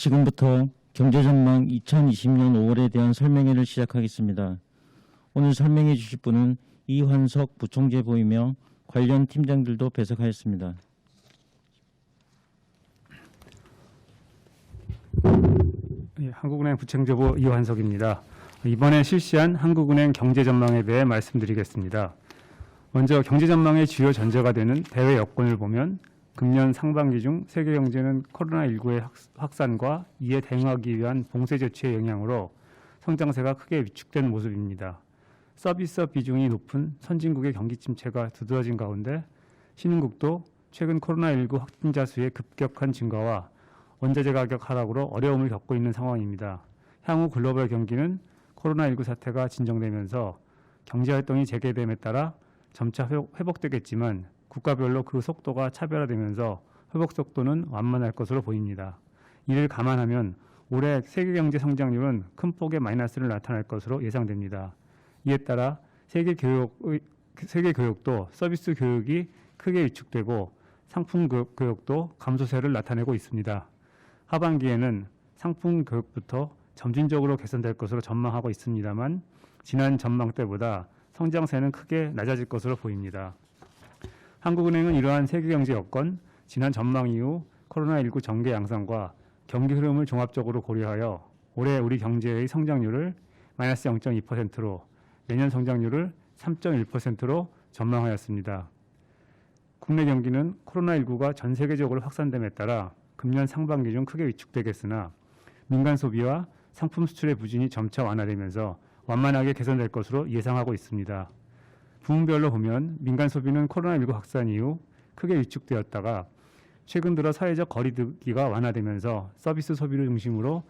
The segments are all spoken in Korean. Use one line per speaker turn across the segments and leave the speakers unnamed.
지금부터 경제전망 2020년 5월에 대한 설명회를 시작하겠습니다. 오늘 설명해 주실 분은 이환석 부총재보이며 관련 팀장들도 배석하였습니다.
한국은행 부총재보 이환석입니다. 이번에 실시한 한국은행 경제전망에 대해 말씀드리겠습니다. 먼저 경제전망의 주요 전제가 되는 대외 여건을 보면 금년 상반기 중 세계 경제는 코로나19의 확산과 이에 대응하기 위한 봉쇄 조치의 영향으로 성장세가 크게 위축된 모습입니다. 서비스업 비중이 높은 선진국의 경기 침체가 두드러진 가운데 신흥국도 최근 코로나19 확진자 수의 급격한 증가와 원자재 가격 하락으로 어려움을 겪고 있는 상황입니다. 향후 글로벌 경기는 코로나19 사태가 진정되면서 경제활동이 재개됨에 따라 점차 회복되겠지만 국가별로 그 속도가 차별화되면서 회복 속도는 완만할 것으로 보입니다. 이를 감안하면 올해 세계 경제 성장률은 큰 폭의 마이너스를 나타낼 것으로 예상됩니다. 이에 따라 세계 교육도 서비스 교육이 크게 위축되고 상품 교육도 감소세를 나타내고 있습니다. 하반기에는 상품 교육부터 점진적으로 개선될 것으로 전망하고 있습니다만 지난 전망 때보다 성장세는 크게 낮아질 것으로 보입니다. 한국은행은 이러한 세계경제 여건, 지난 전망 이후 코로나19 전개 양상과 경기 흐름을 종합적으로 고려하여 올해 우리 경제의 성장률을 마이너스 0.2%로 내년 성장률을 3.1%로 전망하였습니다. 국내 경기는 코로나19가 전 세계적으로 확산됨에 따라 금년 상반기 중 크게 위축되겠으나 민간 소비와 상품 수출의 부진이 점차 완화되면서 완만하게 개선될 것으로 예상하고 있습니다. 부문별로 보면 민간 소비는 코로나19 확산 이후 크게 위축되었다가 최근 들어 사회적 거리두기가 완화되면서 서비스 소비를 중심으로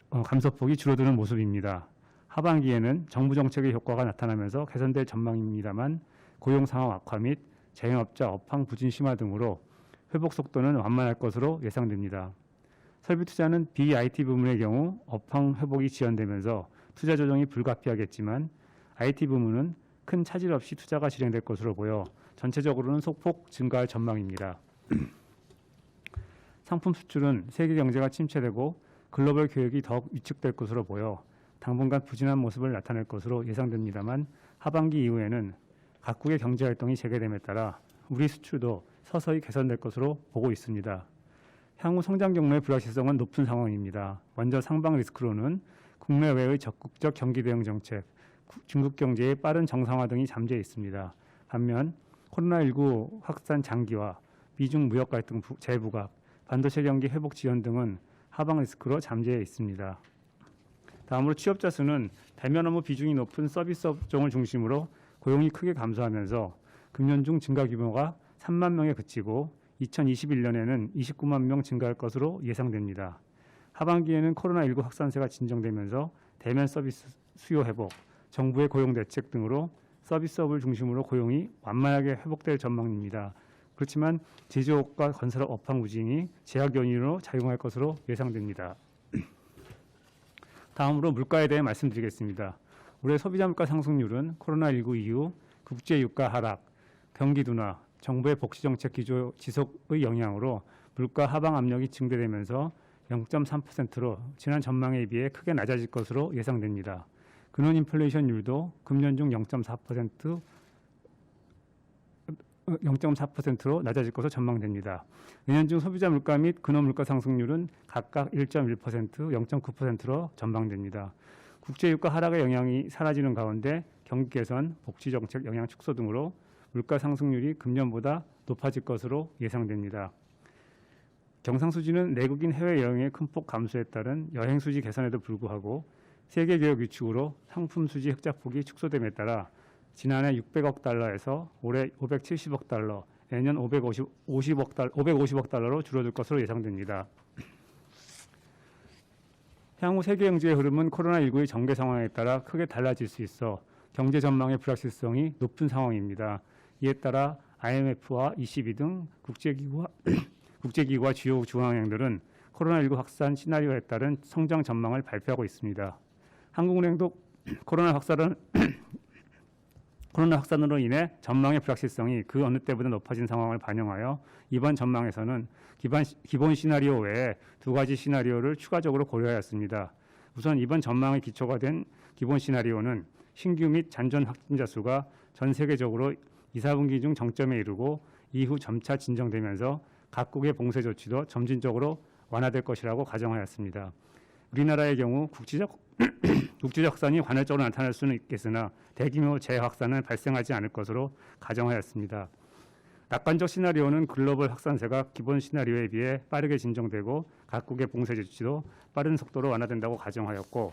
감소폭이 줄어드는 모습입니다. 하반기에는 정부 정책의 효과가 나타나면서 개선될 전망입니다만 고용 상황 악화 및 자영업자 업황 부진 심화 등으로 회복 속도는 완만할 것으로 예상됩니다. 설비 투자는 BIT 부문의 경우 업황 회복이 지연되면서 투자 조정이 불가피하겠지만 IT 부문은 큰 차질 없이 투자가 진행될 것으로 보여 전체적으로는 소폭 증가할 전망입니다. 상품 수출은 세계 경제가 침체되고 글로벌 교역이 더욱 위축될 것으로 보여 당분간 부진한 모습을 나타낼 것으로 예상됩니다만 하반기 이후에는 각국의 경제 활동이 재개됨에 따라 우리 수출도 서서히 개선될 것으로 보고 있습니다. 향후 성장 경로의 불확실성은 높은 상황입니다. 먼저 상방 리스크로는 국내외의 적극적 경기 대응 정책, 중국 경제의 빠른 정상화 등이 잠재해 있습니다. 반면 코로나19 확산 장기화, 미중 무역 갈등 재부각, 반도체 경기 회복 지연 등은 하방 리스크로 잠재해 있습니다. 다음으로 취업자 수는 대면 업무 비중이 높은 서비스 업종을 중심으로 고용이 크게 감소하면서 금년 중 증가 규모가 3만 명에 그치고 2021년에는 29만 명 증가할 것으로 예상됩니다. 하반기에는 코로나19 확산세가 진정되면서 대면 서비스 수요 회복, 정부의 고용 대책 등으로 서비스업을 중심으로 고용이 완만하게 회복될 전망입니다. 그렇지만 제조업과 건설업 업황 부진이 제약 요인으로 작용할 것으로 예상됩니다. 다음으로 물가에 대해 말씀드리겠습니다. 올해 소비자 물가 상승률은 코로나19 이후 국제 유가 하락, 경기 둔화, 정부의 복지 정책 기조 지속의 영향으로 물가 하방 압력이 증대되면서 0.3%로 지난 전망에 비해 크게 낮아질 것으로 예상됩니다. 근원 인플레이션율도 금년 중 0.4%로 낮아질 것으로 전망됩니다. 내년 중 소비자 물가 및 근원 물가 상승률은 각각 1.1%, 0.9%로 전망됩니다. 국제 유가 하락의 영향이 사라지는 가운데 경기 개선, 복지 정책 영향 축소 등으로 물가 상승률이 금년보다 높아질 것으로 예상됩니다. 경상수지는 내국인 해외여행의 큰 폭 감소에 따른 여행수지 개선에도 불구하고 세계 교역 위축으로 상품 수지 흑자폭이 축소됨에 따라 지난해 600억 달러에서 올해 570억 달러, 내년 550억 달러로 줄어들 것으로 예상됩니다. 향후 세계 경제의 흐름은 코로나19의 전개 상황에 따라 크게 달라질 수 있어 경제 전망의 불확실성이 높은 상황입니다. 이에 따라 IMF와 ECB 등 국제기구와 주요 중앙은행들은 코로나19 확산 시나리오에 따른 성장 전망을 발표하고 있습니다. 한국은행도 코로나 확산을 코로나 확산으로 인해 전망의 불확실성이 그 어느 때보다 높아진 상황을 반영하여 이번 전망에서는 기본 시나리오 외에 두 가지 시나리오를 추가적으로 고려하였습니다. 우선 이번 전망의 기초가 된 기본 시나리오는 신규 및 잔존 확진자 수가 전 세계적으로 2, 4분기 중 정점에 이르고 이후 점차 진정되면서 각국의 봉쇄 조치도 점진적으로 완화될 것이라고 가정하였습니다. 우리나라의 경우 국지적 확산이 간헐적으로 나타날 수는 있겠으나 대규모 재확산은 발생하지 않을 것으로 가정하였습니다. 낙관적 시나리오는 글로벌 확산세가 기본 시나리오에 비해 빠르게 진정되고 각국의 봉쇄 조치도 빠른 속도로 완화된다고 가정하였고,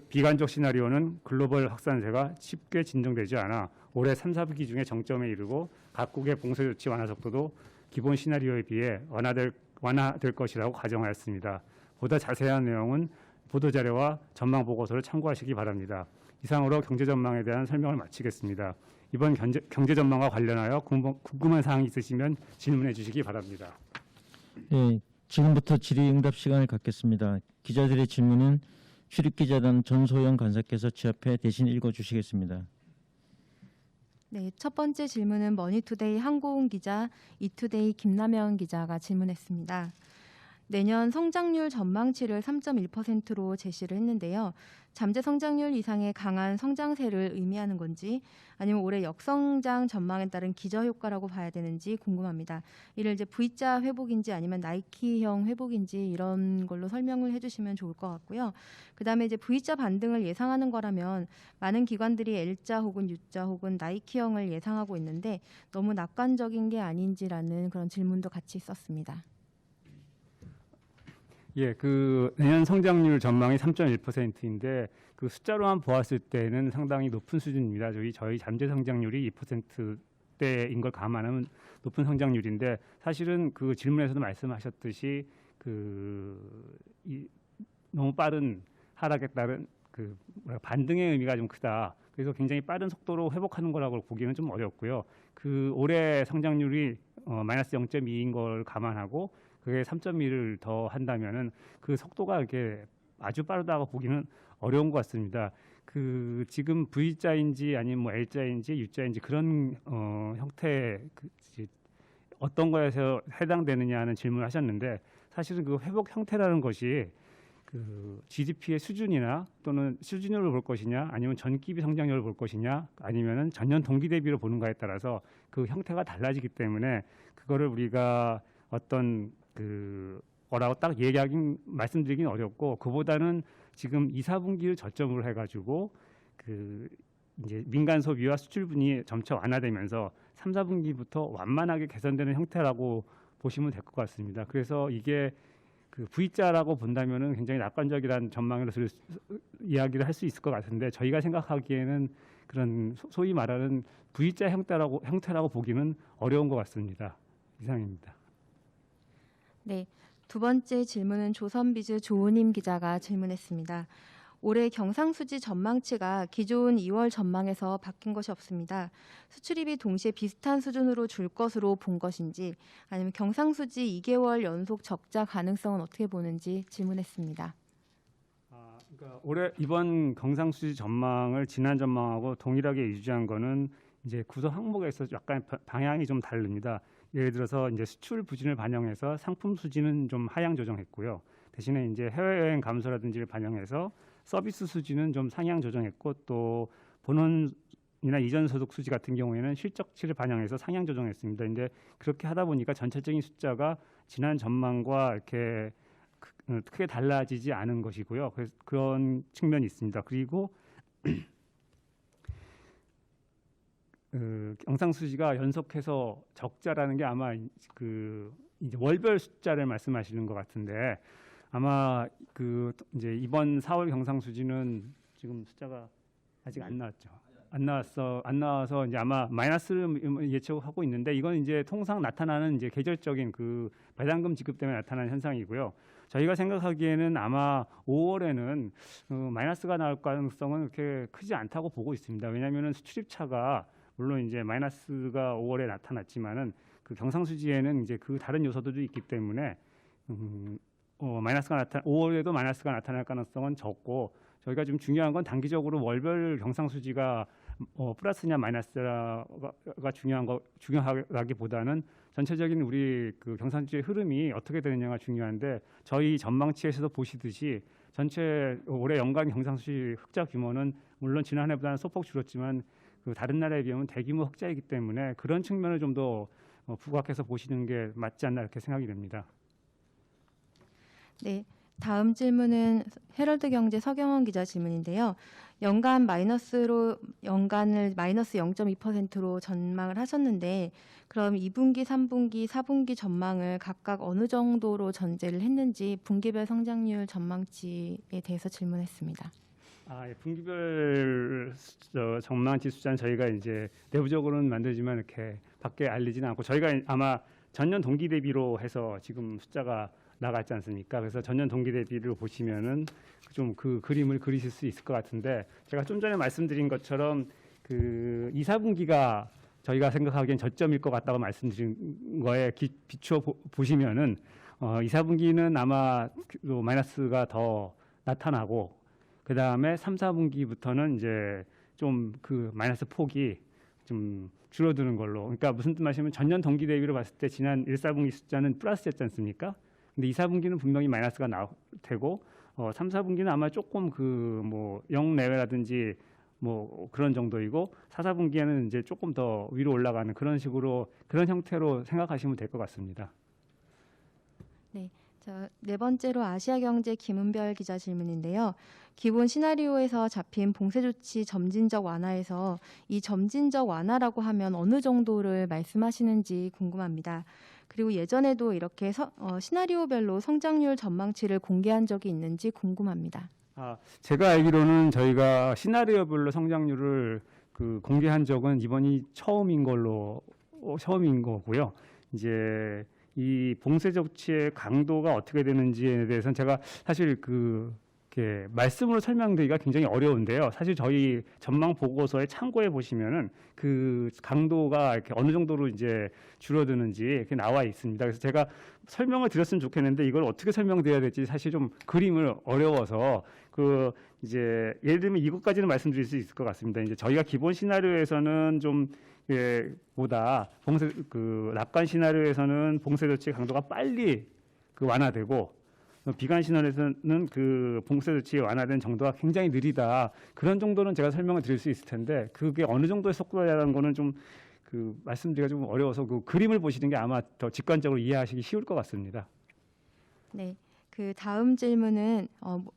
비관적 시나리오는 글로벌 확산세가 쉽게 진정되지 않아 올해 3, 4분기 중에 정점에 이르고 각국의 봉쇄 조치 완화 속도도 기본 시나리오에 비해 완화될 것이라고 가정하였습니다. 보다 자세한 내용은 보도자료와 전망 보고서를 참고하시기 바랍니다. 이상으로 경제 전망에 대한 설명을 마치겠습니다. 이번 경제 전망과 관련하여 궁금한 사항이 있으시면 질문해 주시기 바랍니다.
네, 지금부터 질의응답 시간을 갖겠습니다. 기자들의 질문은 출입기자단 전소영 간사께서 취합해 대신 읽어주시겠습니다.
네, 첫 번째 질문은 머니투데이 한고은 기자, 이투데이 김남현 기자가 질문했습니다. 내년 성장률 전망치를 3.1%로 제시를 했는데요. 잠재 성장률 이상의 강한 성장세를 의미하는 건지 아니면 올해 역성장 전망에 따른 기저효과라고 봐야 되는지 궁금합니다. 이를 이제 V자 회복인지 아니면 나이키형 회복인지 이런 걸로 설명을 해주시면 좋을 것 같고요. 그다음에 이제 V자 반등을 예상하는 거라면 많은 기관들이 L자 혹은 U자 혹은 나이키형을 예상하고 있는데 너무 낙관적인 게 아닌지라는 그런 질문도 같이 있었습니다.
예, 내년 성장률 전망이 3.1%인데 그 숫자로만 보았을 때는 상당히 높은 수준입니다. 저희 잠재 성장률이 2%대인 걸 감안하면 높은 성장률인데, 사실은 그 질문에서도 말씀하셨듯이 너무 빠른 하락에 따른 반등의 의미가 좀 크다. 그래서 굉장히 빠른 속도로 회복하는 거라고 보기는 좀 어렵고요. 올해 성장률이 마이너스 0.2인 걸 감안하고 그게 3.1을 더 한다면은 그 속도가 이렇게 아주 빠르다고 보기는 어려운 것 같습니다. 지금 V자인지 아니면 뭐 L자인지 U자인지 그런 형태 어떤 거에서 해당되느냐는 질문을 하셨는데, 사실은 그 회복 형태라는 것이 GDP의 수준이나 또는 수준으로 볼 것이냐 아니면 전기비 성장률을 볼 것이냐 아니면은 전년 동기 대비로 보는가에 따라서 그 형태가 달라지기 때문에 그거를 우리가 어떤 뭐라고 딱 말씀드리긴 어렵고, 그보다는 지금 2, 4분기를 저점으로 해가지고 이제 민간 소비와 수출분이 점차 완화되면서 3, 4분기부터 완만하게 개선되는 형태라고 보시면 될 것 같습니다. 그래서 이게 V자라고 본다면은 굉장히 낙관적이라는 전망으로 이야기를 할 수 있을 것 같은데, 저희가 생각하기에는 그런 소위 말하는 V자 형태라고 보기는 어려운 것 같습니다. 이상입니다.
네, 두 번째 질문은 조선비즈 조은임 기자가 질문했습니다. 올해 경상수지 전망치가 기존 2월 전망에서 바뀐 것이 없습니다. 수출입이 동시에 비슷한 수준으로 줄 것으로 본 것인지 아니면 경상수지 2개월 연속 적자 가능성은 어떻게 보는지 질문했습니다.
그러니까 올해 이번 경상수지 전망을 지난 전망하고 동일하게 유지한 거는 이제 구성 항목에서 약간 방향이 좀 다릅니다. 예를 들어서 이제 수출 부진을 반영해서 상품 수지는 좀 하향 조정했고요. 대신에 이제 해외여행 감소라든지를 반영해서 서비스 수지는 좀 상향 조정했고, 또 본원이나 이전 소득 수지 같은 경우에는 실적치를 반영해서 상향 조정했습니다. 근데 그렇게 하다 보니까 전체적인 숫자가 지난 전망과 이렇게 크게 달라지지 않은 것이고요. 그래서 그런 측면이 있습니다. 그리고 경상수지가 연속해서 적자라는 게 아마 이제 월별 숫자를 말씀하시는 것 같은데, 아마 이제 이번 4월 경상수지는 지금 숫자가 아직 안 나왔죠. 안 나와서 이제 아마 마이너스를 예측하고 있는데, 이건 이제 통상 나타나는 이제 계절적인 배당금 지급 때문에 나타나는 현상이고요. 저희가 생각하기에는 아마 5월에는 마이너스가 나올 가능성은 그렇게 크지 않다고 보고 있습니다. 왜냐하면 수출입 차가 물론 이제 마이너스가 5월에 나타났지만은 경상수지에는 이제 다른 요소들도 있기 때문에 5월에도 마이너스가 나타날 가능성은 적고, 저희가 좀 중요한 건 단기적으로 월별 경상수지가 플러스냐 마이너스가 중요하기보다는 전체적인 우리 그 경상지의 흐름이 어떻게 되느냐가 중요한데 저희 전망치에서도 보시듯이 전체 올해 연간 경상수지 흑자 규모는 물론 지난해보다는 소폭 줄었지만 그 다른 나라에 비하면 대규모 흑자이기 때문에 그런 측면을 좀 더 부각해서 보시는 게 맞지 않나 이렇게 생각이 됩니다.
네, 다음 질문은 헤럴드 경제 서경원 기자 질문인데요. 연간을 마이너스 0.2%로 전망을 하셨는데 그럼 2분기, 3분기, 4분기 전망을 각각 어느 정도로 전제를 했는지 분기별 성장률 전망치에 대해서 질문했습니다.
예, 분기별 전망치 숫자는 저희가 이제 내부적으로는 만들지만 이렇게 밖에 알리지는 않고 저희가 아마 전년 동기 대비로 해서 지금 숫자가 나갔지 않습니까? 그래서 전년 동기 대비를 보시면은 좀 그 그림을 그리실 수 있을 것 같은데 제가 좀 전에 말씀드린 것처럼 그 2, 4분기가 저희가 생각하기엔 저점일 것 같다고 말씀드린 거에 비추어 보시면은 2, 4분기는 아마 마이너스가 더 나타나고 그 다음에 3, 4분기부터는 이제 좀 그 마이너스 폭이 좀 줄어드는 걸로. 그러니까 무슨 뜻이냐면 전년 동기 대비로 봤을 때 지난 1, 4분기 숫자는 플러스였지 않습니까? 근데 2, 4분기는 분명히 마이너스가 되고 3, 4분기는 아마 조금 그 뭐 0 내외라든지 뭐 그런 정도이고 4, 4분기에는 이제 조금 더 위로 올라가는 그런 식으로 그런 형태로 생각하시면 될 것 같습니다.
자, 네 번째로 아시아경제 김은별 기자 질문인데요. 기본 시나리오에서 잡힌 봉쇄 조치 점진적 완화에서 이 점진적 완화라고 하면 어느 정도를 말씀하시는지 궁금합니다. 그리고 예전에도 이렇게 시나리오별로 성장률 전망치를 공개한 적이 있는지 궁금합니다.
제가 알기로는 저희가 시나리오별로 성장률을 그 공개한 적은 이번이 처음인 거고요. 이제 이 봉쇄 조치의 강도가 어떻게 되는지에 대해서는 제가 사실 이렇게 말씀으로 설명드리기가 굉장히 어려운데요. 사실 저희 전망 보고서에 참고해 보시면은 그 강도가 이렇게 어느 정도로 이제 줄어드는지 이렇게 나와 있습니다. 그래서 제가 설명을 드렸으면 좋겠는데 이걸 어떻게 설명드려야 될지 사실 좀 그림을 어려워서 이제 예를 들면 이것까지는 말씀드릴 수 있을 것 같습니다. 이제 저희가 기본 시나리오에서는 좀 보다 낙관 시나리오에서는 봉쇄 조치 강도가 빨리 완화되고 비관 시나리오에서는 그 봉쇄 조치 완화된 정도가 굉장히 느리다. 그런 정도는 제가 설명을 드릴 수 있을 텐데 그게 어느 정도의 속도냐는 거는 좀 말씀드리기가 좀 어려워서 그 그림을 보시는 게 아마 더 직관적으로 이해하시기 쉬울 것 같습니다.
네. 그 다음 질문은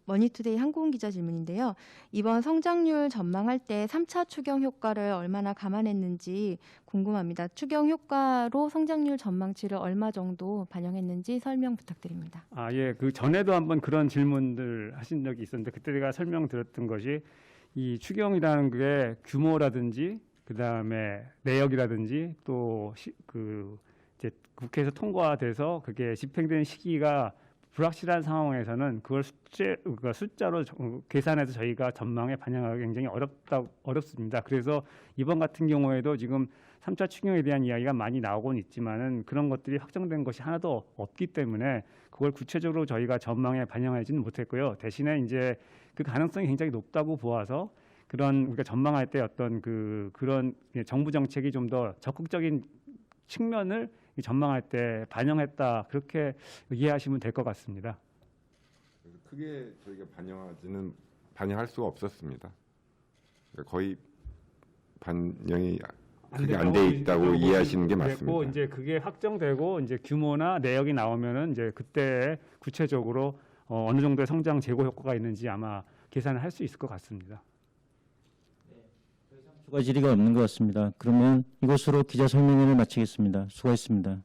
머니투데이 한국은 기자 질문인데요. 이번 성장률 전망할 때 3차 추경 효과를 얼마나 감안했는지 궁금합니다. 추경 효과로 성장률 전망치를 얼마 정도 반영했는지 설명 부탁드립니다.
예. 그 전에도 한번 그런 질문들 하신 적이 있었는데 그때 제가 설명드렸던 것이 이 추경이라는 게 규모라든지 그다음에 내역이라든지 또 이제 국회에서 통과돼서 그게 집행되는 시기가 불확실한 상황에서는 그걸 숫자로 계산해서 저희가 전망에 반영하기 굉장히 어렵습니다. 그래서 이번 같은 경우에도 지금 3차 추경에 대한 이야기가 많이 나오곤 있지만은 그런 것들이 확정된 것이 하나도 없기 때문에 그걸 구체적으로 저희가 전망에 반영하지는 못했고요. 대신에 이제 그 가능성이 굉장히 높다고 보아서 우리가 전망할 때 어떤 그런 정부 정책이 좀 더 적극적인 측면을 전망할 때 반영했다 그렇게 이해하시면 될 것 같습니다.
크게 저희가 반영할 수가 없었습니다. 그러니까 거의 반영이 크게 안 돼 있다고 이해하시는 게 맞습니다.
이제 그게 확정되고 이제 규모나 내역이 나오면은 이제 그때 구체적으로 어느 정도의 성장 재고 효과가 있는지 아마 계산을 할 수 있을 것 같습니다.
추가 질의가 없는 것 같습니다. 그러면 이것으로 기자 설명회를 마치겠습니다. 수고하셨습니다.